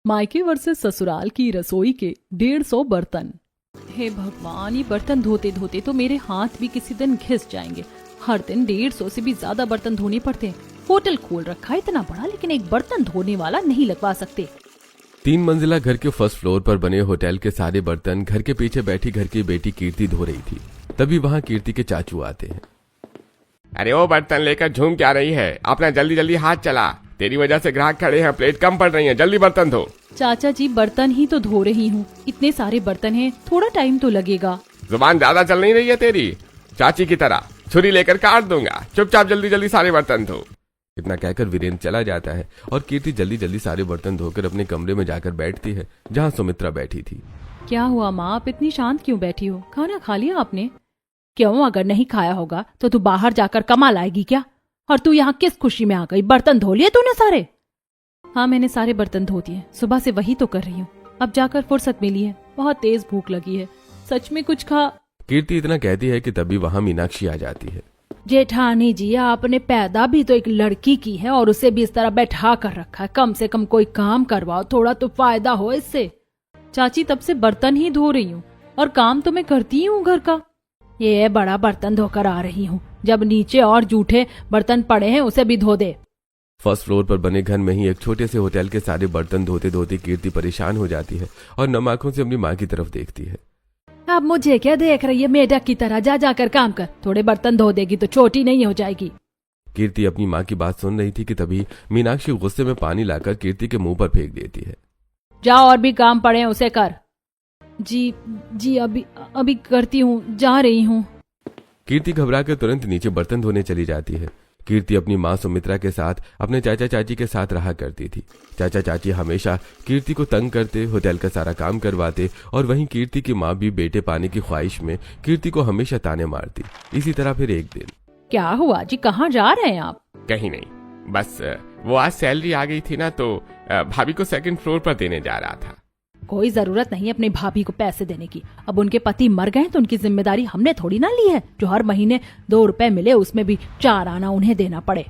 मायके वर्सेस ससुराल की रसोई के 150 बर्तन। हे भगवान, ये बर्तन धोते धोते तो मेरे हाथ भी किसी दिन घिस जाएंगे। हर दिन 150 से भी ज्यादा बर्तन धोने पड़ते हैं। होटल खोल रखा है इतना बड़ा, लेकिन एक बर्तन धोने वाला नहीं लगवा सकते। 3 मंजिला घर के फर्स्ट फ्लोर पर बने होटल के सारे बर्तन घर के पीछे बैठी घर की बेटी कीर्ति धो रही थी। तभी वहाँ कीर्ति के चाचू आते हैं। अरे वो बर्तन लेकर झूम क्या रही है? अपना जल्दी जल्दी हाथ चला, तेरी वजह से ग्राहक खड़े हैं, प्लेट कम पड़ रही है, जल्दी बर्तन धो। चाचा जी, बर्तन ही तो धो रही हूँ, इतने सारे बर्तन हैं, थोड़ा टाइम तो लगेगा। जुबान ज्यादा चल नहीं रही है तेरी? चाची की तरह छुरी लेकर काट दूंगा, चुपचाप जल्दी जल्दी सारे बर्तन धो। इतना कहकर वीरेंद्र चला जाता है और कीर्ति जल्दी जल्दी सारे बर्तन धोकर अपने कमरे में जाकर बैठती है जहाँ सुमित्रा बैठी थी। क्या हुआ माँ, आप इतनी शांत क्यों बैठी हो? खाना खा लिया आपने? क्यों, अगर नहीं खाया होगा तो तू बाहर जाकर कमा लाएगी क्या? और तू यहाँ किस खुशी में आ गई? बर्तन धो लिए तूने सारे? हाँ, मैंने सारे बर्तन धो दिए, सुबह से वही तो कर रही हूँ। अब जाकर फुर्सत मिली है, बहुत तेज भूख लगी है, सच में कुछ खा। कीर्ति इतना कहती है कि तभी वहाँ मीनाक्षी आ जाती है। जेठानी जी, आपने पैदा भी तो एक लड़की की है और उसे भी इस तरह बैठा कर रखा है। कम से कम कोई काम करवाओ, थोड़ा तो फायदा हो इससे। चाची, तब से बर्तन ही धो रही हूँ और काम तो मैं करती हूँ घर का। ये बड़ा बर्तन धोकर आ रही हूँ, जब नीचे और जूठे बर्तन पड़े हैं उसे भी धो दे। फर्स्ट फ्लोर पर बने घर में ही एक छोटे से होटल के सारे बर्तन धोते धोते कीर्ति परेशान हो जाती है और नम आंखों से अपनी माँ की तरफ देखती है। अब मुझे क्या देख रही है मेढक की तरह? जा जाकर काम कर, थोड़े बर्तन धो देगी तो छोटी नहीं हो जाएगी। कीर्ति अपनी माँ की बात सुन रही थी कि तभी मीनाक्षी गुस्से में पानी लाकर कीर्ति के मुंह पर फेंक देती है। जाओ, और भी काम पड़े हैं उसे कर। जी अभी करती हूँ, जा रही हूँ। कीर्ति घबरा कर तुरंत नीचे बर्तन धोने चली जाती है। कीर्ति अपनी माँ सुमित्रा के साथ अपने चाचा चाची के साथ रहा करती थी। चाचा चाची हमेशा कीर्ति को तंग करते, होटल का सारा काम करवाते और वहीं कीर्ति की माँ भी बेटे पाने की ख्वाहिश में कीर्ति को हमेशा ताने मारती। इसी तरह फिर एक दिन। क्या हुआ जी, कहाँ जा रहे हैं आप? कहीं नहीं, बस वो आज सैलरी आ गई थी ना, तो भाभी को 2nd फ्लोर पर देने जा रहा था। कोई जरूरत नहीं अपनी भाभी को पैसे देने की। अब उनके पति मर गए तो उनकी जिम्मेदारी हमने थोड़ी ना ली है। जो हर महीने 2 रुपए मिले उसमें भी 4 आना उन्हें देना पड़े।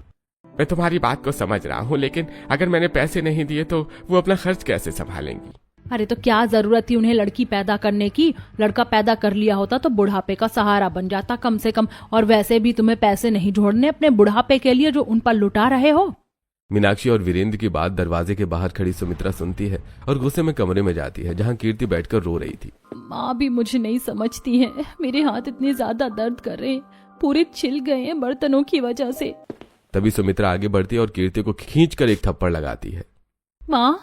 मैं तुम्हारी बात को समझ रहा हूँ, लेकिन अगर मैंने पैसे नहीं दिए तो वो अपना खर्च कैसे संभालेंगी? अरे तो क्या जरूरत थी उन्हें लड़की पैदा करने की? लड़का पैदा कर लिया होता तो बुढ़ापे का सहारा बन जाता कम से कम। और वैसे भी तुम्हें पैसे नहीं जोड़ने अपने बुढ़ापे के लिए जो उन पर लुटा रहे हो। मीनाक्षी और वीरेंद्र की बात दरवाजे के बाहर खड़ी सुमित्रा सुनती है और गुस्से में कमरे में जाती है जहाँ कीर्ति बैठकर रो रही थी। माँ भी मुझे नहीं समझती है, मेरे हाथ इतने ज्यादा दर्द कर रहे हैं, पूरे छिल गए हैं बर्तनों की वजह से। तभी सुमित्रा आगे बढ़ती है और कीर्ति को खींचकर एक थप्पड़ लगाती है। माँ,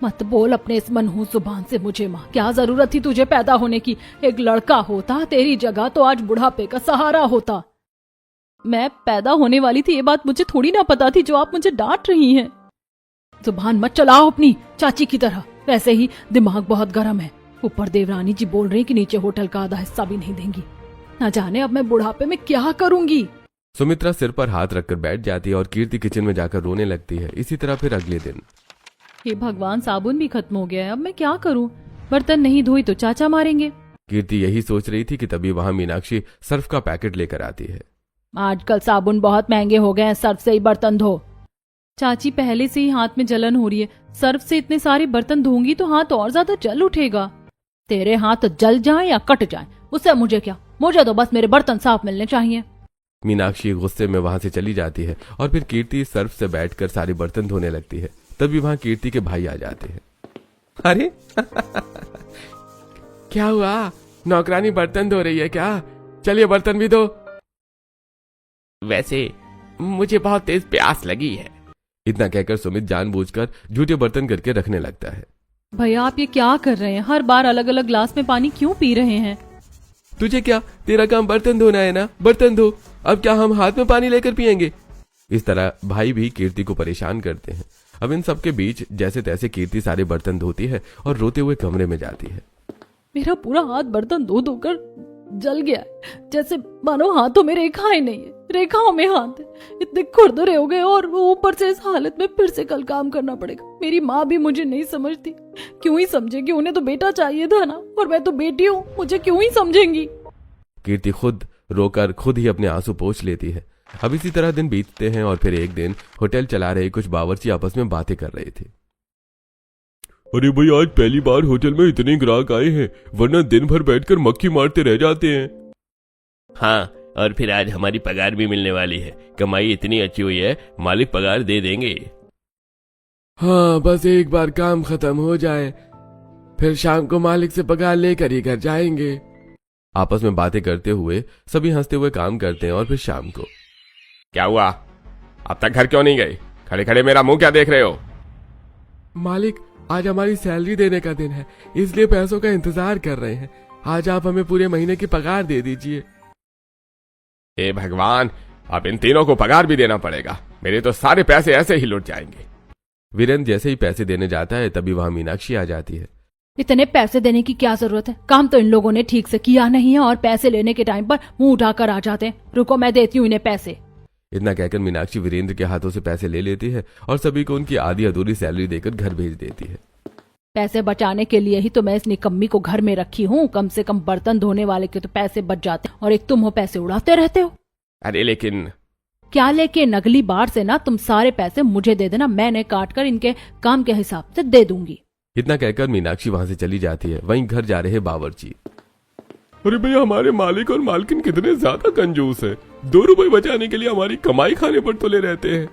मत बोल अपने इस मनहूस जुबान से मुझे। माँ, क्या जरूरत थी तुझे पैदा होने की? एक लड़का होता तेरी जगह तो आज बुढ़ापे का सहारा होता। मैं पैदा होने वाली थी ये बात मुझे थोड़ी ना पता थी जो आप मुझे डांट रही हैं। जुबान मत चलाओ अपनी चाची की तरह, वैसे ही दिमाग बहुत गर्म है। ऊपर देवरानी जी बोल रही कि नीचे होटल का आधा हिस्सा भी नहीं देंगी। ना जाने अब मैं बुढ़ापे में क्या करूंगी। सुमित्रा सिर पर हाथ रखकर बैठ जाती है और कीर्ति किचन में जाकर रोने लगती है। इसी तरह फिर अगले दिन। हे भगवान, साबुन भी खत्म हो गया है, अब मैं क्या करूं? बर्तन नहीं धोई तो चाचा मारेंगे। कीर्ति यही सोच रही थी कि तभी वहाँ मीनाक्षी सर्फ का पैकेट लेकर आती है। आजकल साबुन बहुत महंगे हो गए हैं, सर्फ से ही बर्तन धो। चाची, पहले से ही हाथ में जलन हो रही है, सर्फ से इतने सारे बर्तन धोंगी तो हाथ और ज्यादा जल उठेगा। तेरे हाथ जल जाए या कट जाए उससे मुझे क्या, मुझे तो बस मेरे बर्तन साफ मिलने चाहिए। मीनाक्षी गुस्से में वहां से चली जाती है और फिर कीर्ति सर्फ से बैठकर सारे बर्तन धोने लगती है। तभी वहां कीर्ति के भाई आ जाते हैं। अरे क्या हुआ? नौकरानी बर्तन धो रही है क्या? चलिए बर्तन भी धो। वैसे मुझे बहुत तेज प्यास लगी है। इतना कहकर सुमित जानबूझकर झूठे बर्तन करके रखने लगता है। भैया, आप ये क्या कर रहे हैं? हर बार अलग अलग ग्लास में पानी क्यों पी रहे हैं? तुझे क्या, तेरा काम बर्तन धोना है ना, बर्तन धो। अब क्या हम हाथ में पानी लेकर पियेंगे? इस तरह भाई भी कीर्ति को परेशान करते हैं। अब इन सबके बीच जैसे तैसे कीर्ति सारे बर्तन धोती है और रोते हुए कमरे में जाती है। मेरा पूरा हाथ बर्तन धो धोकर जल गया, जैसे मानो हाथों में रेखाएं नहीं है, रेखाओं में हाथ है। इतने खुरदुरे हो गए और ऊपर से इस हालत में फिर से कल काम करना पड़ेगा। मेरी माँ भी मुझे नहीं समझती। क्यों ही समझेगी? उन्हें तो बेटा चाहिए था ना, और मैं तो बेटी हूँ, मुझे क्यों ही समझेंगी? कीर्ति खुद रोकर खुद ही अपने आंसू पोंछ लेती है। अब इसी तरह दिन बीतते हैं और फिर एक दिन होटल चला रहे कुछ बावर्ची आपस में बातें कर रहे थे। अरे भाई, आज पहली बार होटल में इतने ग्राहक आए हैं, वरना दिन भर बैठकर मक्खी मारते रह जाते हैं। हाँ, और फिर आज हमारी पगार भी मिलने वाली है। कमाई इतनी अच्छी हुई है, मालिक पगार दे देंगे। हाँ, बस एक बार काम खत्म हो जाए, फिर शाम को मालिक से पगार लेकर ही घर जाएंगे। आपस में बातें करते हुए सभी हंसते हुए काम करते हैं और फिर शाम को। क्या हुआ, अब तक घर क्यों नहीं गए? खड़े खड़े मेरा मुंह क्या देख रहे हो? मालिक, आज हमारी सैलरी देने का दिन है, इसलिए पैसों का इंतजार कर रहे हैं। आज आप हमें पूरे महीने की पगार दे दीजिए। हे भगवान, अब इन तीनों को पगार भी देना पड़ेगा। मेरे तो सारे पैसे ऐसे ही लुट जाएंगे। वीरेंद्र जैसे ही पैसे देने जाता है तभी वहां मीनाक्षी आ जाती है। इतने पैसे देने की क्या जरूरत है? काम तो इन लोगों ने ठीक से किया नहीं है और पैसे लेने के टाइम पर मुंह उठाकर आ जाते हैं। रुको, मैं देती हूँ इन्हें पैसे। इतना कहकर मीनाक्षी वीरेंद्र के हाथों से पैसे ले लेती है और सभी को उनकी आधी अधूरी सैलरी देकर घर भेज देती है। पैसे बचाने के लिए ही तो मैं इस निकम्मी को घर में रखी हूँ। कम से कम बर्तन धोने वाले के तो पैसे बच जाते हैं और एक तुम हो पैसे उड़ाते रहते हो। अरे लेकिन क्या लेकिन? अगली बार से ना तुम सारे पैसे मुझे दे देना, मैंने काट कर इनके काम के हिसाब से दे दूंगी। इतना कहकर मीनाक्षी वहां से चली जाती है। वहीं घर जा रहे बावर्ची। अरे भैया, हमारे मालिक और मालकिन कितने ज्यादा कंजूस है। 2 रुपए बचाने के लिए हमारी कमाई खाने पर तुले रहते हैं।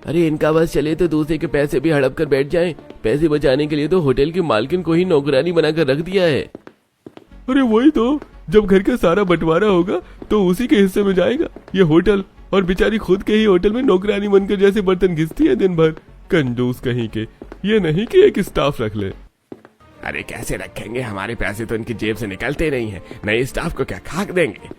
अरे इनका बस चले तो दूसरे के पैसे भी हड़प कर बैठ जाएं। पैसे बचाने के लिए तो होटल की मालकिन को ही नौकरानी बनाकर रख दिया है। अरे वही तो, जब घर का सारा बंटवारा होगा तो उसी के हिस्से में जाएगा ये होटल, और बेचारी खुद के ही होटल में नौकरानी बनकर जैसे बर्तन घिसती है दिन भर। कंजूस कहीं के, ये नहीं कि एक स्टाफ रख ले। अरे कैसे रखेंगे, हमारे पैसे तो इनकी जेब से निकलते नहीं है। नए स्टाफ को क्या खाक देंगे?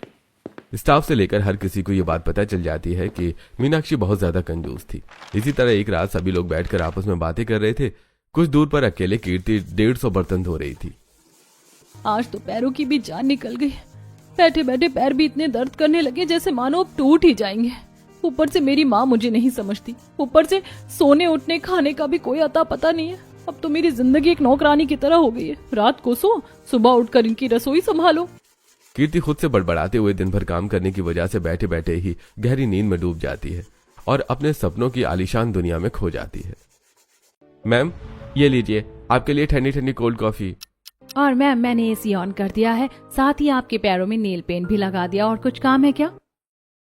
स्टाफ से लेकर हर किसी को ये बात पता चल जाती है कि मीनाक्षी बहुत ज्यादा कंजूस थी। इसी तरह एक रात सभी लोग बैठकर आपस में बातें कर रहे थे। कुछ दूर पर अकेले कीर्ति 150 बर्तन धो रही थी। आज तो पैरों की भी जान निकल गई। बैठे बैठे पैर भी इतने दर्द करने लगे जैसे मानो अब टूट ही जाएंगे। ऊपर से मेरी माँ मुझे नहीं समझती, ऊपर से सोने उठने खाने का भी कोई अता पता नहीं है। अब तो मेरी जिंदगी एक नौकरानी की तरह हो गई है। रात को सो, सुबह उठकर इनकी रसोई संभालो। कीर्ति खुद से बड़बड़ाते हुए दिन भर काम करने की वजह से बैठे बैठे ही गहरी नींद में डूब जाती है और अपने सपनों की आलीशान दुनिया में खो जाती है। मैम, ये लीजिए आपके लिए ठंडी ठंडी कोल्ड कॉफी। और मैम, मैंने एसी ऑन कर दिया है, साथ ही आपके पैरों में नेल पेंट भी लगा दिया। और कुछ काम है क्या?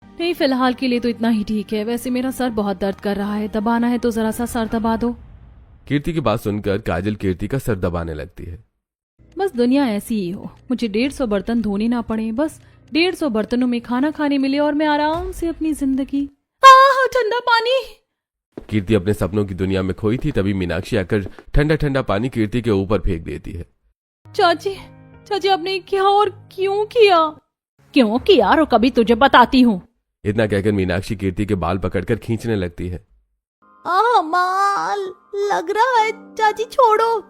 नहीं, फिलहाल के लिए तो इतना ही ठीक है। वैसे मेरा सर बहुत दर्द कर रहा है, दबाना है तो जरा सा सर दबा दो। कीर्ति की बात सुनकर काजल कीर्ति का सर दबाने लगती है। बस दुनिया ऐसी ही हो, मुझे 150 बर्तन धोने ना पड़े, बस 150 बर्तनों में खाना खाने मिले और मैं आराम से अपनी जिंदगी। ठंडा पानी। कीर्ति अपने सपनों की दुनिया में खोई थी, तभी मीनाक्षी आकर ठंडा ठंडा पानी कीर्ति के ऊपर फेंक देती है। चाची, चाची आपने क्या और क्यों किया? क्यों किया और कभी तुझे बताती हूँ। इतना कहकर मीनाक्षी कीर्ति के बाल पकड़कर खींचने लगती है। माल लग रहा है, चाची छोड़ो।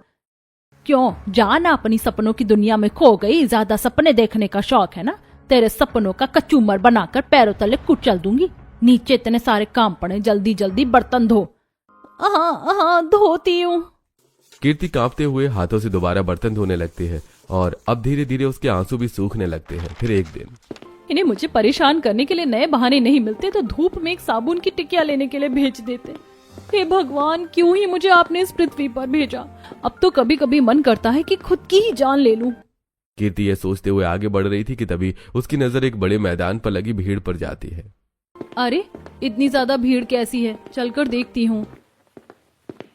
क्यों? जाना अपनी सपनों की दुनिया में खो गई। ज्यादा सपने देखने का शौक है ना? तेरे सपनों का कचूमर बनाकर पैरों तले कुचल दूंगी। नीचे इतने सारे काम पड़े, जल्दी जल्दी बर्तन धो। हाँ, धोती हूँ। कीर्ति कांपते हुए हाथों से दोबारा बर्तन धोने लगती है और अब धीरे धीरे उसके आंसू भी सूखने लगते हैं। फिर एक दिन इन्हें मुझे परेशान करने के लिए नए बहाने नहीं मिलते तो धूप में एक साबुन की टिकिया लेने के लिए भेज देते। हे भगवान, क्यों ही मुझे आपने इस पृथ्वी पर भेजा? अब तो कभी कभी मन करता है कि खुद की ही जान ले लूं। कीर्ति ये सोचते हुए आगे बढ़ रही थी कि तभी उसकी नजर एक बड़े मैदान पर लगी भीड़ पर जाती है। अरे, इतनी ज्यादा भीड़ कैसी है? चलकर देखती हूँ।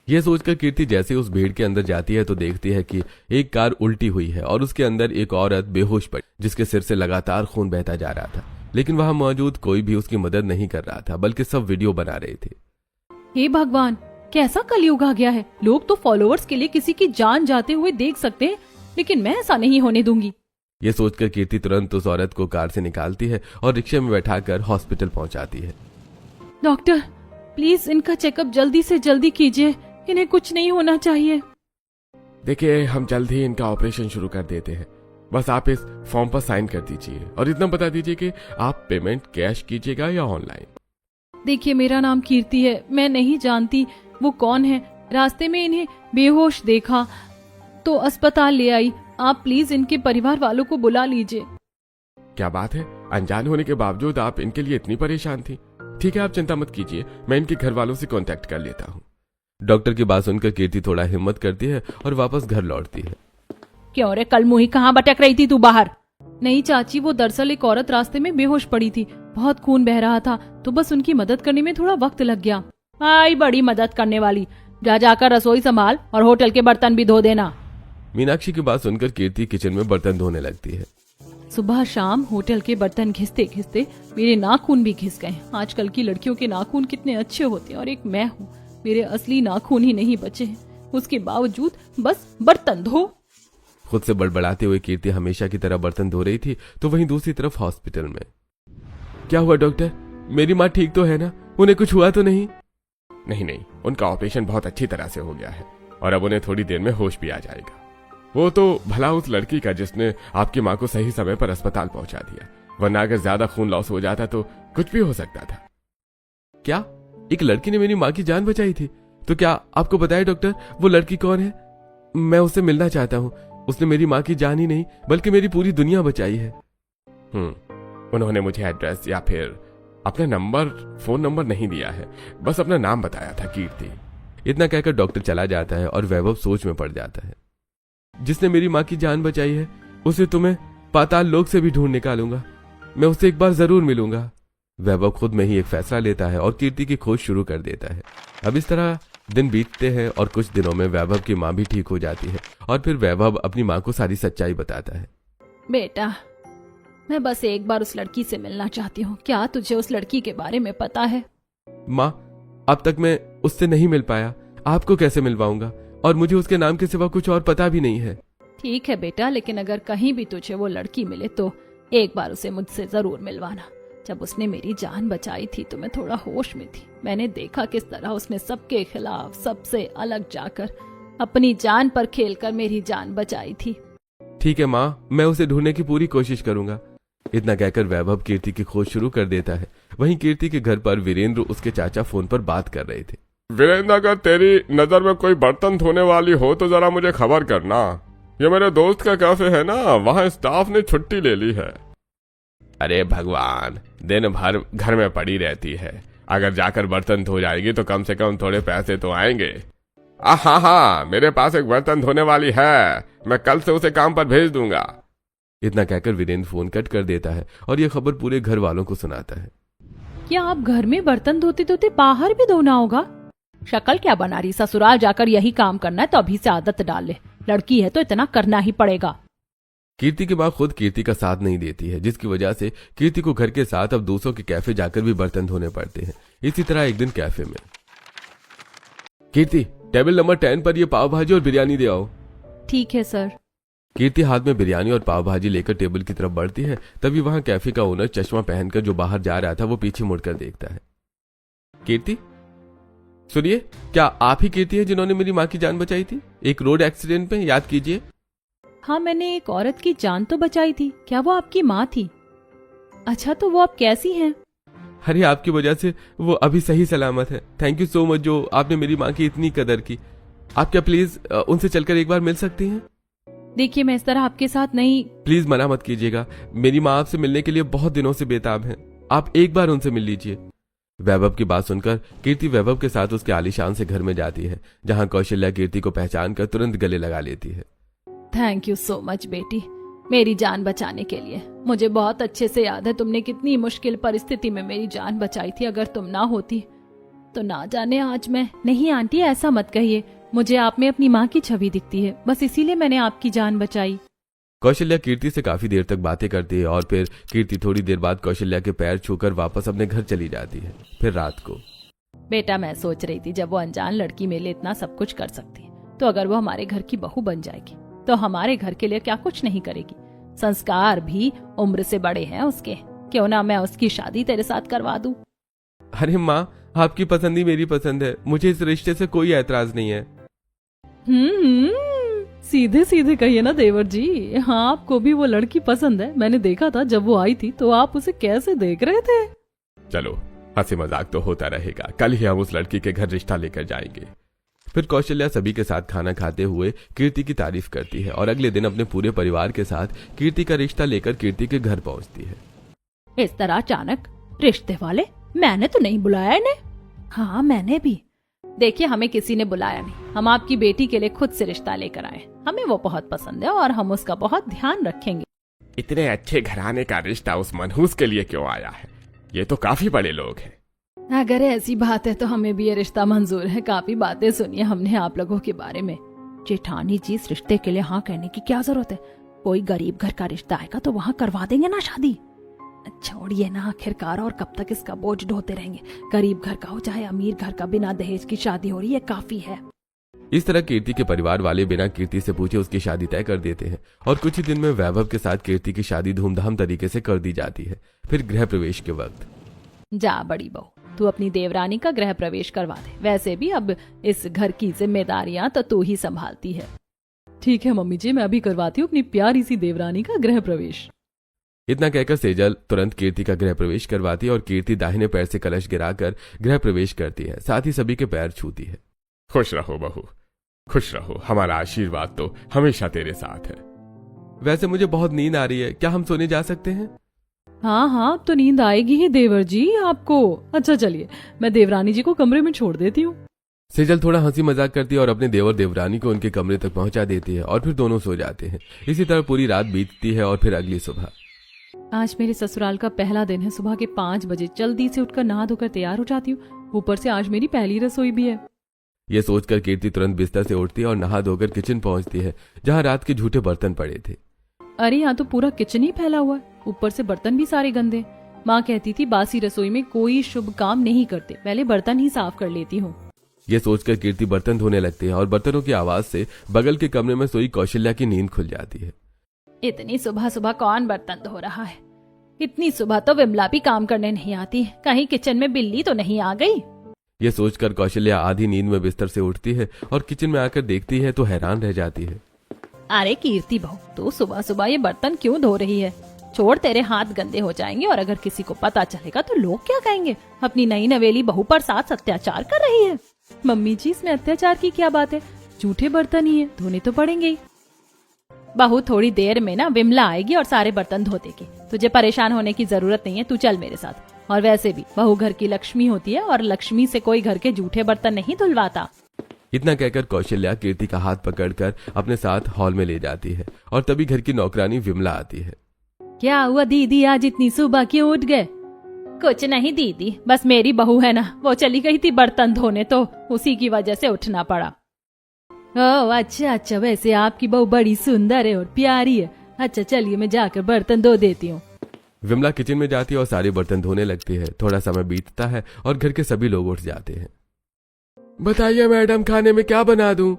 यह सोचकर कीर्ति जैसे उस भीड़ के अंदर जाती है तो देखती है कि एक कार उल्टी हुई है और उसके अंदर एक औरत बेहोश पड़ी, जिसके सिर से लगातार खून बहता जा रहा था। लेकिन वहां मौजूद कोई भी उसकी मदद नहीं कर रहा था, बल्कि सब वीडियो बना रहे थे। हे भगवान, कैसा कलयुग आ गया है। लोग तो फॉलोअर्स के लिए किसी की जान जाते हुए देख सकते हैं, लेकिन मैं ऐसा नहीं होने दूंगी। ये सोचकर कीर्ति तुरंत उस औरत को कार से निकालती है और रिक्शे में बैठाकर हॉस्पिटल पहुंचाती है। डॉक्टर, प्लीज इनका चेकअप जल्दी से जल्दी कीजिए, इन्हें कुछ नहीं होना चाहिए। देखिए, हम जल्द ही इनका ऑपरेशन शुरू कर देते हैं। बस आप इस फॉर्म पर साइन कर दीजिए और इतना बता दीजिए कि आप पेमेंट कैश कीजिएगा या ऑनलाइन। देखिए, मेरा नाम कीर्ति है, मैं नहीं जानती वो कौन है। रास्ते में इन्हें बेहोश देखा तो अस्पताल ले आई। आप प्लीज इनके परिवार वालों को बुला लीजिए। क्या बात है, अनजान होने के बावजूद आप इनके लिए इतनी परेशान थी। ठीक है, आप चिंता मत कीजिए, मैं इनके घर वालों से कांटेक्ट कर लेता हूँ। डॉक्टर की बात सुनकर कीर्ति थोड़ा हिम्मत करती है और वापस घर लौटती है। क्यों रे कल मुही कहाँ भटक रही थी तू बाहर? नहीं चाची, वो दरअसल एक औरत रास्ते में बेहोश पड़ी थी, बहुत खून बह रहा था, तो बस उनकी मदद करने में थोड़ा वक्त लग गया। आई बड़ी मदद करने वाली, जा जाकर रसोई संभाल और होटल के बर्तन भी धो देना। मीनाक्षी की बात सुनकर कीर्ति किचन में बर्तन धोने लगती है। सुबह शाम होटल के बर्तन घिसते घिसते मेरे नाखून भी घिस गए। आजकल की लड़कियों के नाखून कितने अच्छे होते हैं और एक मैं हूँ, मेरे असली नाखून ही नहीं बचे हैं। उसके बावजूद बस बर्तन धो। खुद से बड़बड़ाते हुए कीर्ति हमेशा की तरह बर्तन धो रही थी तो वहीं दूसरी तरफ हॉस्पिटल में। क्या हुआ डॉक्टर, मेरी माँ ठीक तो है ना? उन्हें कुछ हुआ तो नहीं? नहीं, उनका ऑपरेशन बहुत अच्छी तरह से हो गया है और अब उन्हें थोड़ी देर में होश भी आ जाएगा। वो तो भला उस लड़की का जिसने आपकी माँ को सही समय पर अस्पताल पहुंचा दिया, वरना अगर ज्यादा खून लॉस हो जाता तो कुछ भी हो सकता था। क्या एक लड़की ने मेरी माँ की जान बचाई थी? तो क्या आपको बताया डॉक्टर वो लड़की कौन है? मैं उससे मिलना चाहता हूँ। उसने मेरी माँ की जान ही नहीं बल्कि मेरी पूरी दुनिया बचाई है। उन्होंने मुझे एड्रेस या फिर अपना नंबर, फोन नंबर नहीं दिया है, बस अपना नाम बताया था, कीर्ति। इतना कहकर डॉक्टर चला जाता है और वैभव सोच में पड़ जाता है। जिसने मेरी माँ की जान बचाई है उसे तुम्हें पाताल लोक से भी ढूंढ निकालूंगा। मैं उससे एक बार जरूर मिलूंगा। वैभव खुद में ही एक फैसला लेता है और कीर्ति की खोज शुरू कर देता है। अब इस तरह दिन बीतते हैं और कुछ दिनों में वैभव की माँ भी ठीक हो जाती है और फिर वैभव अपनी माँ को सारी सच्चाई बताता है। बेटा, मैं बस एक बार उस लड़की से मिलना चाहती हूँ। क्या तुझे उस लड़की के बारे में पता है? माँ, अब तक मैं उससे नहीं मिल पाया, आपको कैसे मिलवाऊंगा? और मुझे उसके नाम के सिवा कुछ और पता भी नहीं है। ठीक है बेटा, लेकिन अगर कहीं भी तुझे वो लड़की मिले तो एक बार उसे मुझसे जरूर मिलवाना। जब उसने मेरी जान बचाई थी तो मैं थोड़ा होश में थी। मैंने देखा किस तरह उसने सबके खिलाफ सबसे अलग जाकर अपनी जान पर खेलकर मेरी जान बचाई थी। ठीक है माँ, मैं उसे ढूंढने की पूरी कोशिश करूंगा। इतना कहकर वैभव कीर्ति की खोज शुरू कर देता है। वहीं कीर्ति के घर पर वीरेंद्र उसके चाचा फोन पर बात कर रहे थे। वीरेंद्र, अगर तेरी नजर में कोई बर्तन धोने वाली हो तो जरा मुझे खबर करना। ये मेरे दोस्त का कैफे है ना, वहाँ स्टाफ ने छुट्टी ले ली है। अरे भगवान, दिन भर घर में पड़ी रहती है, अगर जाकर बर्तन धो जाएगी तो कम से कम थोड़े पैसे तो आएंगे। हाँ, मेरे पास एक बर्तन धोने वाली है, मैं कल से उसे काम पर भेज दूंगा। इतना कहकर वीरेंद्र फोन कट कर देता है और यह खबर पूरे घर वालों को सुनाता है। क्या आप घर में बर्तन धोते धोते बाहर भी धोना होगा? शक्ल क्या बना रही, ससुराल जाकर यही काम करना है तो अभी से आदत डाल ले। लड़की है तो इतना करना ही पड़ेगा। कीर्ति की माँ खुद कीर्ति का साथ नहीं देती है, जिसकी वजह से कीर्ति को घर के साथ अब दूसरों के कैफे जाकर भी बर्तन धोने पड़ते हैं। इसी तरह एक दिन कैफे में, कीर्ति टेबल नंबर 10 पर ये पाव भाजी और बिरयानी दे आओ। ठीक है सर। कीर्ति हाथ में बिरयानी और पाव भाजी लेकर टेबल की तरफ बढ़ती है। तभी वहां कैफे का ओनर चश्मा पहनकर जो बाहर जा रहा था वो पीछे मुड़कर देखता है। कीर्ति, सुनिए, क्या आप ही कीर्ति है जिन्होंने मेरी माँ की जान बचाई थी एक रोड एक्सीडेंट में? याद कीजिए। हाँ, मैंने एक औरत की जान तो बचाई थी। क्या वो आपकी माँ थी? अच्छा, तो वो अब कैसी हैं? अरे आपकी वजह से वो अभी सही सलामत है। थैंक यू सो मच जो आपने मेरी माँ की इतनी कदर की। आप क्या प्लीज उनसे चलकर एक बार मिल सकती हैं? देखिए, मैं इस तरह आपके साथ नहीं। प्लीज मना मत कीजिएगा, मेरी माँ आपसे मिलने के लिए बहुत दिनों से बेताब है। आप एक बार उनसे मिल लीजिए। वैभव की बात सुनकर कीर्ति वैभव के साथ उसके आलीशान से घर में जाती है, जहां कौशल्या कीर्ति को पहचान कर तुरंत गले लगा लेती है। थैंक यू सो मच बेटी, मेरी जान बचाने के लिए। मुझे बहुत अच्छे से याद है तुमने कितनी मुश्किल परिस्थिति में मेरी जान बचाई थी। अगर तुम ना होती तो ना जाने आज मैं। नहीं आंटी, ऐसा मत कहिए, मुझे आप में अपनी माँ की छवि दिखती है, बस इसीलिए मैंने आपकी जान बचाई। कौशल्या कीर्ति से काफी देर तक बातें करती है और फिर कीर्ति थोड़ी देर बाद कौशल्या के पैर छूकर वापस अपने घर चली जाती है। फिर रात को, बेटा मैं सोच रही थी जब वो अनजान लड़की मेरे लिए इतना सब कुछ कर सकती है तो अगर वो हमारे घर की बहू बन जाएगी तो हमारे घर के लिए क्या कुछ नहीं करेगी। संस्कार भी उम्र से बड़े हैं उसके, क्यों ना मैं उसकी शादी तेरे साथ करवा दूं। अरे माँ, आपकी पसंद ही मेरी पसंद है, मुझे इस रिश्ते से कोई ऐतराज नहीं है। सीधे सीधे कहिए ना देवर जी। हाँ, आपको भी वो लड़की पसंद है। मैंने देखा था जब वो आई थी तो आप उसे कैसे देख रहे थे। चलो, हंसी मजाक तो होता रहेगा, कल ही हम उस लड़की के घर रिश्ता लेकर जाएंगे। फिर कौशल्या सभी के साथ खाना खाते हुए कीर्ति की तारीफ करती है और अगले दिन अपने पूरे परिवार के साथ कीर्ति का रिश्ता लेकर कीर्ति के घर पहुंचती है। इस तरह अचानक रिश्ते वाले? मैंने तो नहीं बुलाया इन्हें। हाँ, मैंने भी। देखिए, हमें किसी ने बुलाया नहीं, हम आपकी बेटी के लिए खुद से रिश्ता लेकर आए। हमें वो बहुत पसंद है और हम उसका बहुत ध्यान रखेंगे। इतने अच्छे घराने का रिश्ता उस मनहूस के लिए क्यों आया है? ये तो काफी बड़े लोग हैं। अगर ऐसी बात है तो हमें भी ये रिश्ता मंजूर है। काफी बातें सुनी है हमने आप लोगों के बारे में। जेठानी जी, इस रिश्ते के लिए हाँ कहने की क्या जरूरत है? कोई गरीब घर का रिश्ता आएगा तो वहाँ करवा देंगे ना शादी। छोड़िए ना, आखिरकार और कब तक इसका बोझ ढोते रहेंगे? गरीब घर का हो चाहे अमीर घर का, बिना दहेज की शादी हो रही है, काफी है। इस तरह कीर्ति के परिवार वाले बिना कीर्ति से पूछे उसकी शादी तय कर देते हैं और कुछ ही दिन में वैभव के साथ कीर्ति की शादी धूमधाम तरीके से कर दी जाती है। फिर गृह प्रवेश के वक्त, जा बड़ी बहू, तू अपनी देवरानी का गृह प्रवेश करवा दे। वैसे भी अब इस घर की जिम्मेदारियां तो तू ही संभालती है। ठीक है मम्मी जी, मैं अभी करवाती हूँ अपनी प्यारी सी देवरानी का गृह प्रवेश। इतना कहकर सेजल तुरंत कीर्ति का गृह प्रवेश करवाती है और कीर्ति दाहिने पैर से कलश गिराकर गृह प्रवेश करती है, साथ ही सभी के पैर छूती है। खुश रहो बहू, खुश रहो। हमारा आशीर्वाद तो हमेशा तेरे साथ है। वैसे मुझे बहुत नींद आ रही है, क्या हम सोने जा सकते हैं? हाँ हाँ, अब तो नींद आएगी ही देवर जी आपको। अच्छा चलिए, मैं देवरानी जी को कमरे में छोड़ देती हूँ। सेजल थोड़ा हंसी मजाक करती है और अपने देवर देवरानी को उनके कमरे तक पहुंचा देती है और फिर दोनों सो जाते हैं। इसी तरह पूरी रात बीतती है और फिर अगली सुबह। आज मेरे ससुराल का पहला दिन है। सुबह के 5 बजे जल्दी से उठकर नहा धोकर तैयार हो जाती हूँ। ऊपर से आज मेरी पहली रसोई भी है। ये सोचकर कीर्ति तुरंत बिस्तर से उठती है और नहा धोकर किचन पहुंचती है, जहां रात के झूठे बर्तन पड़े थे। अरे यहाँ तो पूरा किचन ही फैला हुआ है, ऊपर से बर्तन भी सारे गंदे। माँ कहती थी बासी रसोई में कोई शुभ काम नहीं करते, पहले बर्तन ही साफ कर लेती हूँ। ये सोचकर कीर्ति बर्तन धोने लगती है और बर्तनों की आवाज से बगल के कमरे में सोई कौशल्या की नींद खुल जाती है। इतनी सुबह सुबह कौन बर्तन धो रहा है? इतनी सुबह तो विमला भी काम करने नहीं आती। कहीं किचन में बिल्ली तो नहीं आ गई? ये सोचकर कौशल्या आधी नींद में बिस्तर से उठती है और किचन में आकर देखती है तो हैरान रह जाती है। अरे कीर्ति बहू, तू सुबह सुबह ये बर्तन क्यों धो रही है? छोड़, तेरे हाथ गंदे हो जाएंगे और अगर किसी को पता चलेगा तो लोग क्या कहेंगे? अपनी नई नवेली बहू पर साथ अत्याचार कर रही है। मम्मी जी, इसमें अत्याचार की क्या बात है? झूठे बर्तन ही है, धोने तो पड़ेंगे ही। बहू, थोड़ी देर में ना विमला आएगी और सारे बर्तन धो देगी। तुझे परेशान होने की जरूरत नहीं है, तू चल मेरे साथ। और वैसे भी बहू घर की लक्ष्मी होती है और लक्ष्मी से कोई घर के झूठे बर्तन नहीं धुलवाता। इतना कहकर कौशल्या कीर्ति का हाथ पकड़कर अपने साथ हॉल में ले जाती है और तभी घर की नौकरानी विमला आती है। क्या हुआ दीदी, आज इतनी सुबह क्यों उठ गए? कुछ नहीं दीदी, बस मेरी बहू है ना, वो चली गई थी बर्तन धोने तो उसी की वजह से उठना पड़ा। ओह अच्छा अच्छा, वैसे आपकी बहू बड़ी सुंदर है और प्यारी है। अच्छा चलिए, मैं जाकर बर्तन धो देती हूँ। विमला किचन में जाती है और सारे बर्तन धोने लगती है। थोड़ा समय बीतता है और घर के सभी लोग उठ जाते हैं। बताइए मैडम, खाने में क्या बना दूं?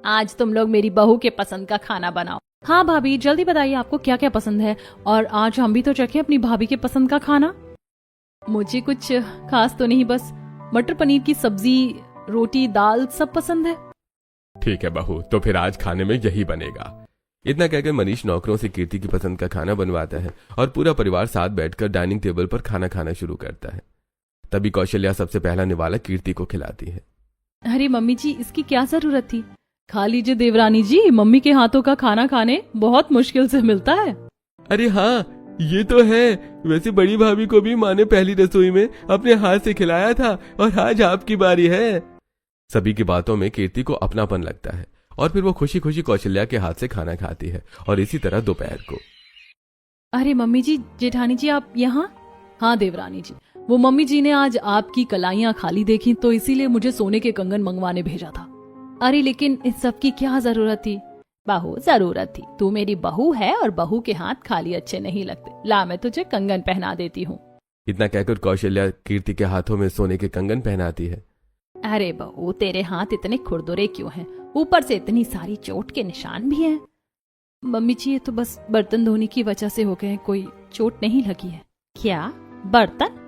आज तुम लोग मेरी बहू के पसंद का खाना बनाओ। हाँ भाभी, जल्दी बताइए आपको क्या क्या पसंद है, और आज हम भी तो चखें अपनी भाभी के पसंद का खाना। मुझे कुछ खास तो नहीं, बस मटर पनीर की सब्जी, रोटी, दाल सब पसंद है। ठीक है बहू, तो फिर आज खाने में यही बनेगा। इतना कहकर मनीष नौकरों से कीर्ति की पसंद का खाना बनवाता है और पूरा परिवार साथ बैठकर डाइनिंग टेबल पर खाना खाना शुरू करता है। तभी कौशल्या सबसे पहला निवाला कीर्ति को खिलाती है। अरे मम्मी जी, इसकी क्या जरूरत थी? खा लीजिए देवरानी जी, मम्मी के हाथों का खाना खाने बहुत मुश्किल से मिलता है। अरे हाँ, ये तो है। वैसे बड़ी भाभी को भी माँ ने पहली रसोई में अपने हाथ से खिलाया था और आज आपकी बारी है। सभी की बातों में कीर्ति को अपनापन लगता है और फिर वो खुशी खुशी कौशल्या के हाथ से खाना खाती है। और इसी तरह दोपहर को। अरे मम्मी जी, जेठानी जी आप यहाँ? हाँ देवरानी जी, वो मम्मी जी ने आज आपकी कलाइयाँ खाली देखी तो इसीलिए मुझे सोने के कंगन मंगवाने भेजा था। अरे लेकिन इस सब की क्या जरूरत थी? बहू, जरूरत थी। तू मेरी बहू है और बहू के हाथ खाली अच्छे नहीं लगते। ला, मैं तुझे कंगन पहना देती हूँ। इतना कहकर कौशल्या कीर्ति के हाथों में सोने के कंगन पहनाती है। अरे बहू, तेरे हाथ इतने खुरदुरे क्यों हैं? ऊपर से इतनी सारी चोट के निशान भी हैं। मम्मी जी, ये तो बस बर्तन धोने की वजह से हो गए, कोई चोट नहीं लगी है। क्या बर्तन?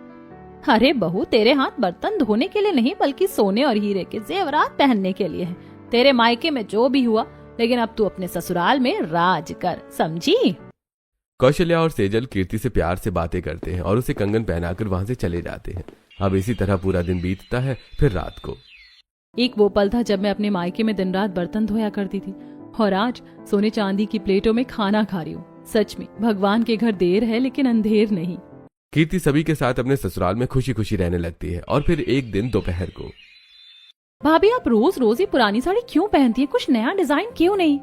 अरे बहू, तेरे हाथ बर्तन धोने के लिए नहीं बल्कि सोने और हीरे के जेवरात पहनने के लिए हैं। तेरे मायके में जो भी हुआ, लेकिन अब तू अपने ससुराल में राज कर, समझी? कौशल्या और सेजल कीर्ति से प्यार से बातें करते हैं और उसे कंगन पहनाकर वहां से चले जाते हैं। अब इसी तरह पूरा दिन बीतता है। फिर रात को। एक वो पल था जब मैं अपने मायके में दिन रात बर्तन धोया करती थी और आज सोने चांदी की प्लेटों में खाना खा रही हूँ। सच में भगवान के घर देर है लेकिन अंधेर नहीं। कीर्ति सभी के साथ अपने ससुराल में खुशी खुशी रहने लगती है। और फिर एक दिन दोपहर को भाभी आप रोज रोज ये पुरानी साड़ी क्यों पहनती है? कुछ नया डिजाइन क्यों नहीं?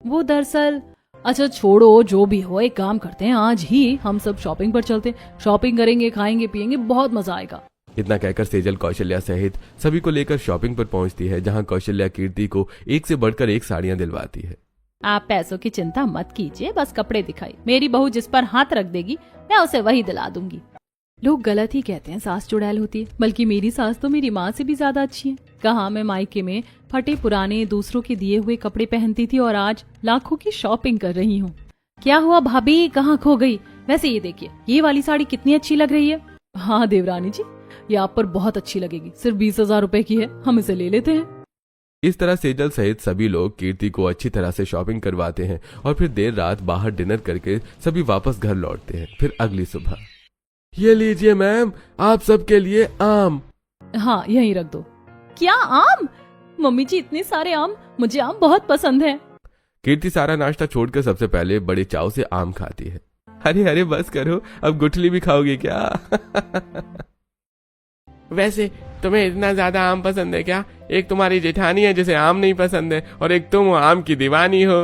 वो दरअसल अच्छा छोड़ो, जो भी हो, एक काम करते हैं, आज ही हम सब शॉपिंग पर चलते, शॉपिंग करेंगे, खाएंगे पिएंगे, बहुत मजा आएगा। इतना कहकर सेजल कौशल्या सहित सभी को लेकर शॉपिंग पर पहुंचती है, जहां कौशल्या कीर्ति को एक से बढ़कर एक साड़ियां दिलवाती है। आप पैसों की चिंता मत कीजिए, बस कपड़े दिखाई, मेरी बहू जिस पर हाथ रख देगी मैं उसे वही दिला दूंगी। लोग गलत ही कहते हैं सास चुड़ैल होती है, बल्कि मेरी सास तो मेरी माँ से भी ज्यादा अच्छी है। कहा मैं मायके में फटे पुराने दूसरों के दिए हुए कपड़े पहनती थी और आज लाखों की शॉपिंग कर रही हूँ। क्या हुआ भाभी, कहाँ खो गई? वैसे ये देखिए, ये वाली साड़ी कितनी अच्छी लग रही है। हाँ देवरानी जी, ये आप पर बहुत अच्छी लगेगी, सिर्फ 20,000 रुपए की है, हम इसे ले लेते हैं। इस तरह सेजल सहित सभी लोग कीर्ति को अच्छी तरह से शॉपिंग करवाते हैं और फिर देर रात बाहर डिनर करके सभी वापस घर लौटते हैं। फिर अगली सुबह, ये लीजिए मैम, आप सबके लिए आम। हाँ यहीं रख दो। क्या आम? मम्मी जी इतने सारे आम, मुझे आम बहुत पसंद है। कीर्ति सारा नाश्ता छोड़कर सबसे पहले बड़े चाव से आम खाती है। अरे अरे बस करो, अब गुठली भी खाओगे क्या? वैसे तुम्हें इतना ज्यादा आम पसंद है क्या? एक तुम्हारी जेठानी है जिसे आम नहीं पसंद है और एक तुम आम की दीवानी हो।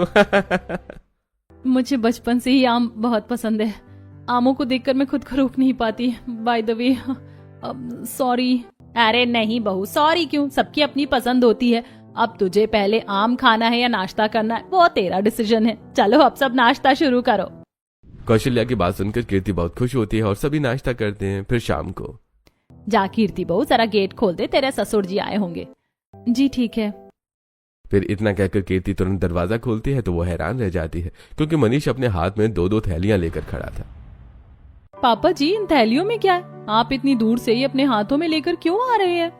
मुझे बचपन से ही आम बहुत पसंद है। आमों को देखकर मैं खुद को रोक नहीं पाती। By the way, sorry. अरे नहीं बहू, सॉरी क्यों? सबकी अपनी पसंद होती है। अब तुझे पहले आम खाना है या नाश्ता करना है, वो तेरा डिसीजन है। चलो अब सब नाश्ता शुरू करो। कौशल्या की बात सुनकर कीर्ति बहुत खुश होती है और सभी नाश्ता करते हैं। फिर शाम को, जा कीर्ति बहू जरा गेट खोल दे, तेरे ससुर जी आए होंगे। जी ठीक है। फिर इतना कहकर कीर्ति तुरंत दरवाजा खोलती है तो वो हैरान रह जाती है, क्योंकि मनीष अपने हाथ में 2-2 थैलियां लेकर खड़ा था। पापा जी, इन थैलियों में क्या है? आप इतनी दूर से ही अपने हाथों में लेकर क्यों आ रहे हैं?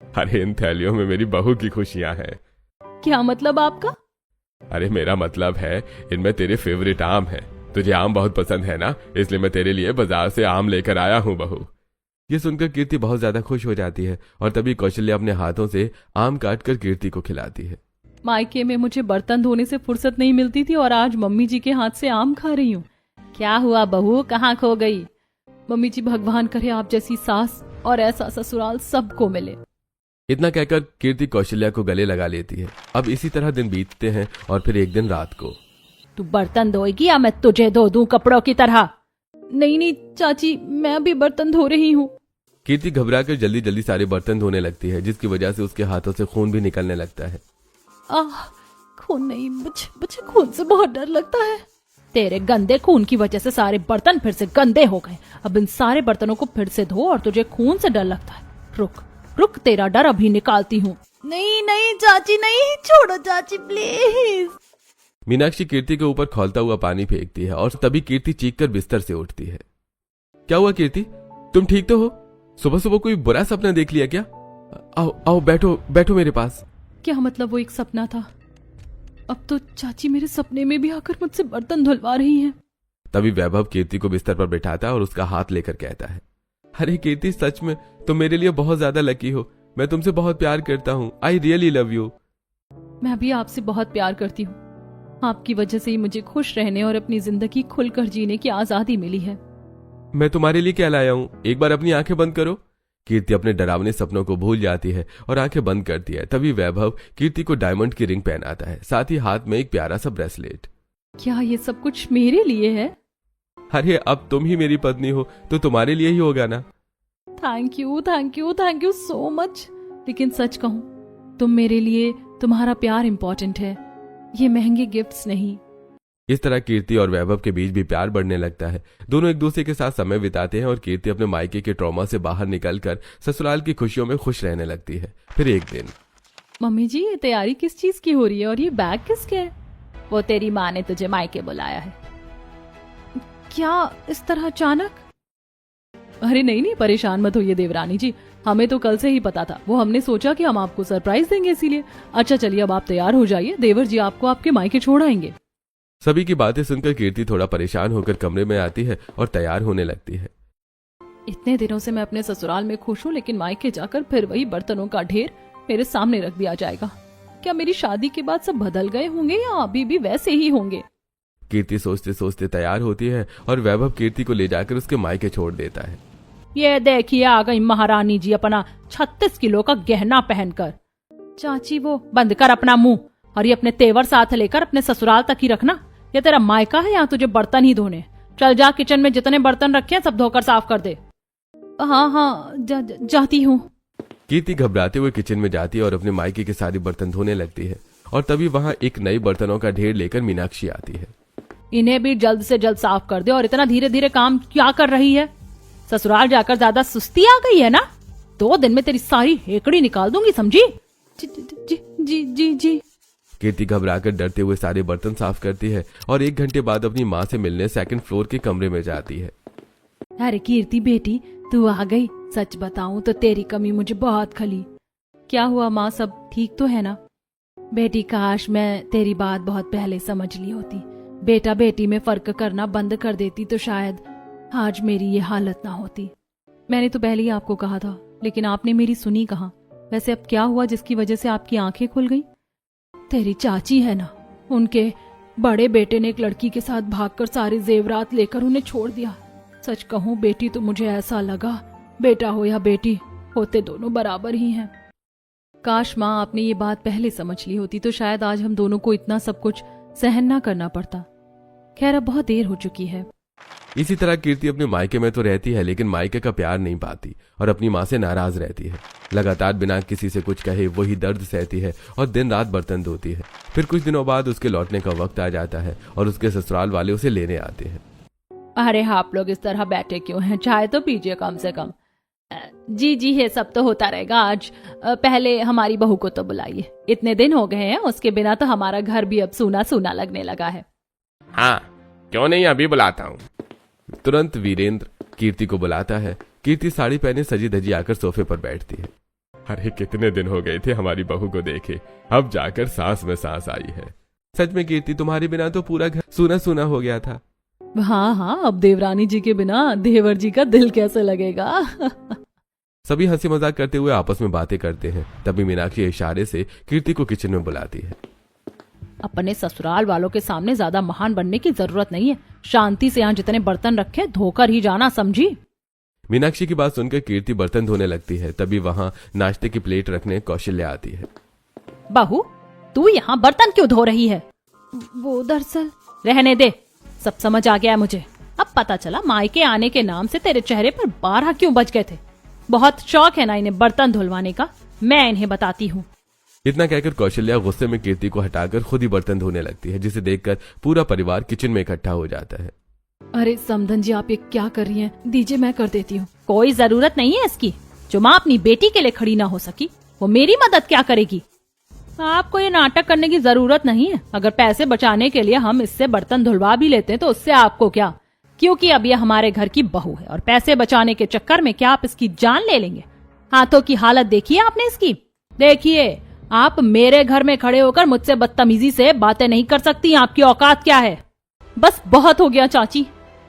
अरे इन थैलियों में मेरी बहू की खुशियां हैं। क्या मतलब आपका? अरे मेरा मतलब है, इनमें तेरे फेवरेट आम है। तुझे आम बहुत पसंद है ना, इसलिए मैं तेरे लिए बाजार से आम लेकर आया हूँ बहू। ये सुनकर कीर्ति बहुत ज्यादा खुश हो जाती है और तभी कौशल्या अपने हाथों से आम काटकर कीर्ति को खिलाती है। मायके में मुझे बर्तन धोने से फुर्सत नहीं मिलती थी और आज मम्मी जी के हाथ से आम खा रही हूँ। क्या हुआ बहू, कहाँ खो गई? मम्मी जी भगवान करे आप जैसी सास और ऐसा ससुराल सबको मिले। इतना कहकर कीर्ति कौशल्या को गले लगा लेती है। अब इसी तरह दिन बीतते हैं और फिर एक दिन रात को, तू बर्तन धोएगी या मैं तुझे धो दूं कपड़ों की तरह? नहीं नहीं चाची, मैं अभी बर्तन धो रही हूँ। कीर्ति घबराकर जल्दी जल्दी सारे बर्तन धोने लगती है, जिसकी वजह से उसके हाथों से खून भी निकलने लगता है। खून नहीं, मुझे खून से बहुत डर लगता है। तेरे गंदे खून की वजह से सारे बर्तन फिर से गंदे हो गए। अब इन सारे बर्तनों को फिर से धो और तुझे खून से डर लगता है। रुक रुक, तेरा डर अभी निकालती हूँ। नहीं नहीं चाची, नहीं, छोड़ो चाची प्लीज। मीनाक्षी कीर्ति के ऊपर खौलता हुआ पानी फेंकती है और तभी कीर्ति चीखकर बिस्तर से उठती है। क्या हुआ कीर्ति, तुम ठीक तो हो? सुबह सुबह कोई बुरा सपना देख लिया क्या? आओ आओ, बैठो बैठो मेरे पास। क्या मतलब वो एक सपना था? अब तो चाची मेरे सपने में भी आकर मुझसे बर्तन धुलवा रही हैं। तभी वैभव कीर्ति को बिस्तर पर बिठाता है और उसका हाथ लेकर कहता है, अरे कीर्ति, सच में तुम मेरे लिए बहुत ज्यादा लकी हो। मैं तुमसे बहुत प्यार करता हूँ। I really love you. मैं भी आपसे बहुत प्यार करती हूँ। आपकी वजह से ही मुझे खुश रहने और अपनी जिंदगी खुलकर जीने की आजादी मिली है। मैं तुम्हारे लिए क्या लाया हूँ, एक बार अपनी आंखें बंद करो। कीर्ति अपने डरावने सपनों को भूल जाती है और आंखें बंद करती है। तभी वैभव कीर्ति को डायमंड की रिंग पहनाता है, साथ ही हाथ में एक प्यारा सा ब्रेसलेट। क्या ये सब कुछ मेरे लिए है? अरे अब तुम ही मेरी पत्नी हो तो तुम्हारे लिए ही होगा ना। Thank you thank you thank you so much. लेकिन सच कहूँ, तुम मेरे लिए, तुम्हारा प्यार इम्पोर्टेंट है, ये महंगे गिफ्ट्स नहीं। इस तरह कीर्ति और वैभव के बीच भी प्यार बढ़ने लगता है। दोनों एक दूसरे के साथ समय बिताते हैं और कीर्ति अपने मायके के ट्रॉमा से बाहर निकलकर ससुराल की खुशियों में खुश रहने लगती है। फिर एक दिन, मम्मी जी ये तैयारी किस चीज की हो रही है और ये बैग किसके है? वो तेरी माँ ने तुझे मायके बुलाया है। क्या इस तरह अचानक? अरे नहीं नहीं, परेशान मत होइए देवरानी जी, हमें तो कल से ही पता था। वो हमने सोचा कि हम आपको सरप्राइज देंगे इसीलिए। अच्छा चलिए अब आप तैयार हो जाइए, देवर जी आपको आपके मायके छोड़ आएंगे। सभी की बातें सुनकर कीर्ति थोड़ा परेशान होकर कमरे में आती है और तैयार होने लगती है। इतने दिनों से मैं अपने ससुराल में खुश हूँ, लेकिन मायके जाकर फिर वही बर्तनों का ढेर मेरे सामने रख दिया जाएगा। क्या मेरी शादी के बाद सब बदल गए होंगे या अभी भी वैसे ही होंगे? कीर्ति सोचते सोचते तैयार होती है और वैभव कीर्ति को ले जाकर उसके मायके छोड़ देता है। ये देखिए आ गई महारानी जी अपना 36 किलो का गहना पहनकर। चाची वो बंद कर अपना मुंह, और ये अपने तेवर साथ लेकर अपने ससुराल तक ही रखना। ये तेरा मायका है, यहाँ तुझे बर्तन ही धोने। चल जा, किचन में जितने बर्तन रखे हैं सब धोकर साफ कर दे। हाँ, जाती हूँ। कीर्ति घबराते हुए किचन में जाती है और अपने मायके के सारे बर्तन धोने लगती है। और तभी वहां एक नई बर्तनों का ढेर लेकर मीनाक्षी आती है। इन्हें भी जल्द से जल्द साफ कर दे। और इतना धीरे धीरे काम क्या कर रही है? ससुराल जाकर ज्यादा सुस्ती आ गई है ना? 2 दिन में तेरी सारी हेकड़ी निकाल दूंगी, समझी? जी जी जी जी जी। कीर्ति घबराकर डरते हुए सारे बर्तन साफ करती है और 1 घंटे बाद अपनी माँ से मिलने 2nd फ्लोर के कमरे में जाती है। अरे कीर्ति बेटी, तू आ गई। सच बताऊं तो तेरी कमी मुझे बहुत खली। क्या हुआ माँ, सब ठीक तो है ना? बेटी, काश मैं तेरी बात बहुत पहले समझ ली होती। बेटा बेटी में फर्क करना बंद कर देती तो शायद आज मेरी ये हालत ना होती। मैंने तो पहले ही आपको कहा था, लेकिन आपने मेरी सुनी कहाँ। वैसे अब क्या हुआ जिसकी वजह से आपकी आंखें खुल गई? तेरी चाची है ना, उनके बड़े बेटे ने एक लड़की के साथ भागकर सारे जेवरात लेकर उन्हें छोड़ दिया। सच कहूँ बेटी, तो मुझे ऐसा लगा बेटा हो या बेटी होते दोनों बराबर ही हैं। काश माँ आपने ये बात पहले समझ ली होती तो शायद आज हम दोनों को इतना सब कुछ सहन ना करना पड़ता। खैर, अब बहुत देर हो चुकी है। इसी तरह कीर्ति अपने मायके में तो रहती है, लेकिन मायके का प्यार नहीं पाती और अपनी माँ से नाराज रहती है। लगातार बिना किसी से कुछ कहे वही दर्द सहती है और दिन रात बर्तन धोती है। फिर कुछ दिनों बाद उसके लौटने का वक्त आ जाता है और उसके ससुराल वाले उसे लेने आते हैं। अरे आप लोग इस तरह बैठे क्यों हैं? चाय तो पीजिए कम से कम। जी जी, ये सब तो होता रहेगा। आज पहले हमारी बहू को तो बुलाइए। इतने दिन हो गए हैं, उसके बिना तो हमारा घर भी अब सूना सूना लगने लगा है। हाँ, क्यों नहीं, अभी बुलाता हूँ। तुरंत वीरेंद्र कीर्ति को बुलाता है। कीर्ति साड़ी पहने सजी धजी आकर सोफे पर बैठती है। अरे कितने दिन हो गए थे हमारी बहू को देखे, अब जाकर सांस में सांस आई है। सच में कीर्ति, तुम्हारे बिना तो पूरा घर सूना सूना हो गया था। हाँ, अब देवरानी जी के बिना देवर जी का दिल कैसे लगेगा? सभी हंसी मजाक करते हुए आपस में बातें करते हैं। तभी मीनाक्षी इशारे से कीर्ति को किचन में बुलाती है। अपने ससुराल वालों के सामने ज्यादा महान बनने की जरूरत नहीं है। शांति से यहाँ जितने बर्तन रखे धोकर ही जाना, समझी? मीनाक्षी की बात सुनकर कीर्ति बर्तन धोने लगती है। तभी वहाँ नाश्ते की प्लेट रखने कौशल्या आती है। बहू, तू यहाँ बर्तन क्यों धो रही है? वो दरअसल। रहने दे, सब समझ आ गया है मुझे। अब पता चला मायके आने के नाम से तेरे चेहरे पर 12 क्यों बज गए थे। बहुत शौक है ना इन्हें बर्तन धुलवाने का, मैं इन्हें बताती हूँ। इतना कहकर कौशल्या गुस्से में कीर्ति को हटाकर खुद ही बर्तन धोने लगती है, जिसे देखकर पूरा परिवार किचन में इकट्ठा हो जाता है। अरे समधन जी, आप ये क्या कर रही हैं? दीजिए, मैं कर देती हूँ। कोई जरूरत नहीं है इसकी। जो माँ अपनी बेटी के लिए खड़ी ना हो सकी, वो मेरी मदद क्या करेगी? आपको ये नाटक करने की जरूरत नहीं है। अगर पैसे बचाने के लिए हम इससे बर्तन धुलवा भी लेते हैं तो उससे आपको क्या, क्योंकि अब ये हमारे घर की बहू है और पैसे बचाने के चक्कर में क्या आप इसकी जान ले लेंगे? हाथों की हालत देखिए आपने इसकी। देखिए, आप मेरे घर में खड़े होकर मुझसे बदतमीजी से बातें नहीं कर सकती। आपकी औकात क्या है? बस बहुत हो गया चाची।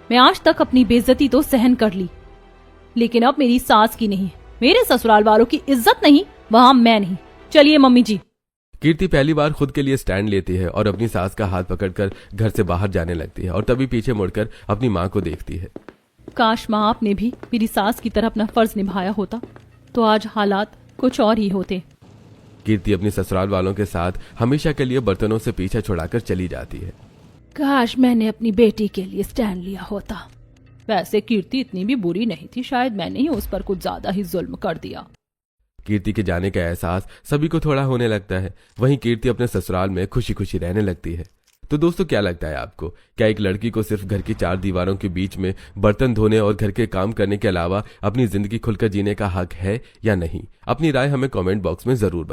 मैं आज तक अपनी बेइज्जती तो सहन कर ली, लेकिन अब मेरी सास की नहीं, मेरे ससुराल वालों की इज्जत नहीं, वहां मैं नहीं। चलिए मम्मी जी। कीर्ति पहली बार खुद के लिए स्टैंड लेती है और अपनी सास का हाथ पकड़कर घर से बाहर जाने लगती है और तभी पीछे मुड़कर अपनी माँ को देखती है। काश माँ आपने भी मेरी सास की तरह अपना फर्ज निभाया होता तो आज हालात कुछ और ही होते। कीर्ति अपने ससुराल वालों के साथ हमेशा के लिए बर्तनों से पीछा छुड़ाकर चली जाती है। काश मैंने अपनी बेटी के लिए स्टैंड लिया होता। वैसे कीर्ति इतनी भी बुरी नहीं थी, शायद मैंने ही उस पर कुछ ज्यादा ही जुल्म कर दिया। कीर्ति के जाने का एहसास सभी को थोड़ा होने लगता है। वहीं कीर्ति अपने ससुराल में खुशी खुशी रहने लगती है। तो दोस्तों, क्या लगता है आपको, क्या एक लड़की को सिर्फ घर की 4 दीवारों के बीच में बर्तन धोने और घर के काम करने के अलावा अपनी जिंदगी खुलकर जीने का हक है या नहीं? अपनी राय हमें कमेंट बॉक्स में जरूर बताएं।